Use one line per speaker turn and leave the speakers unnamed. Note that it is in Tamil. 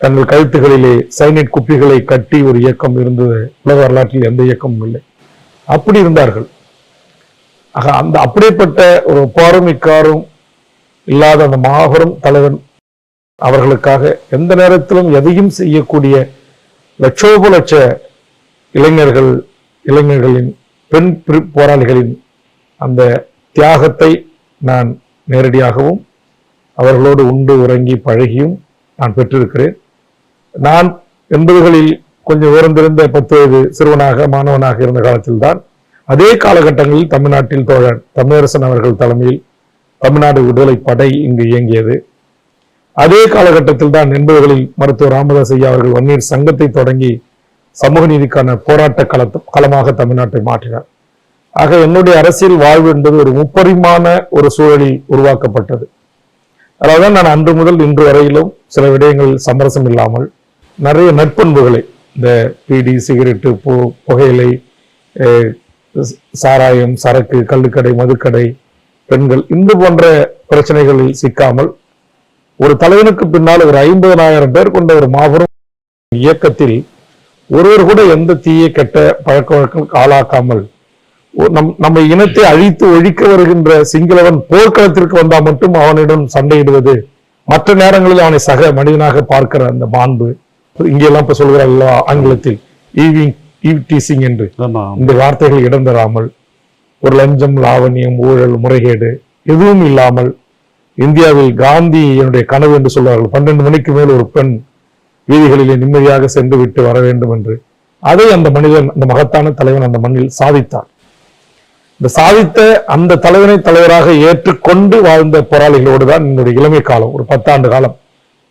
தங்கள் கழுத்துகளிலே சைனைட் குப்பிகளை கட்டி ஒரு இயக்கம் இருந்தது. உலக வரலாற்றில் எந்த இயக்கமும் இல்லை. அப்படி இருந்தார்கள். ஆக அந்த அப்படிப்பட்ட ஒரு போரமிக்காரும் இல்லாத அந்த மாபெரும் தலைவன் அவர்களுக்காக எந்த நேரத்திலும் எதையும் செய்யக்கூடிய லட்சோப லட்ச இளைஞர்களின் பெண் போராளிகளின் அந்த தியாகத்தை நான் நேரடியாகவும் அவர்களோடு உண்டு உறங்கி பழகியும் நான் பெற்றிருக்கிறேன். நான் 80களில் கொஞ்சம் உயர்ந்திருந்த 10 வயது சிறுவனாக மாணவனாக இருந்த காலத்தில்தான் அதே காலகட்டங்களில் தமிழ்நாட்டில் தோழர் தமிழரசன் அவர்கள் தலைமையில் தமிழ்நாடு விடுதலை படை இங்கு இயங்கியது. அதே காலகட்டத்தில் தான் 80களில் மருத்துவர் ராமதாஸ் ஐயா அவர்கள் வன்னியர் சங்கத்தை தொடங்கி சமூக நீதிக்கான போராட்ட களமாக தமிழ்நாட்டை மாற்றினார். ஆக என்னுடைய அரசியல் வாழ்வு என்பது ஒரு முப்பரிமாண ஒரு சூழலில் உருவாக்கப்பட்டது. அதாவது நான் அன்று முதல் இன்று வரையிலும் சில விடயங்களில் சமரசம் இல்லாமல் நிறைய நற்பண்புகளை, இந்த பீடி, சிகரெட்டு, புகையிலை, சாராயம், சரக்கு, கள்ளுக்கடை, மதுக்கடை, பெண்கள், இந்த போன்ற பிரச்சனைகளில் சிக்காமல் ஒரு தலைவனுக்கு பின்னால் ஒரு 50,000 பேர் கொண்ட ஒரு மாபெரும் இயக்கத்தில் ஒருவர் கூட எந்த தீய கெட்ட பழக்க வழக்கங்களுக்கு ஆளாக்காமல் நம்ம இனத்தை அழித்து ஒழிக்க வருகின்ற சிங்களவன் போர்க்களத்திற்கு வந்தால் மட்டும் அவனிடம் சண்டையிடுவது, மற்ற நேரங்களில் அவனை சக மனிதனாக பார்க்கிற அந்த மாண்பு, இங்கெல்லாம் இப்ப சொல்கிறார்கள் ஆங்கிலத்தில் ஈவ் டீசிங் என்று இந்த வார்த்தைகள் இடம் தராமல் ஒரு லஞ்சம், லாவணியம், ஊழல், முறைகேடு எதுவும் இல்லாமல் இந்தியாவில் காந்தி என்னுடைய கனவு என்று சொல்வார்கள். 12 மணிக்கு மேல் ஒரு பெண் வீதிகளிலே நிம்மதியாக சென்று விட்டு வர வேண்டும் என்று, அதை அந்த மனிதன், அந்த மகத்தான தலைவன் அந்த மண்ணில் சாதித்தார். இந்த சாதித்த அந்த தலைவனை தலைவராக ஏற்றுக்கொண்டு வாழ்ந்த போராளிகளோடு தான் என்னுடைய இளமை காலம், ஒரு 10 ஆண்டு காலம்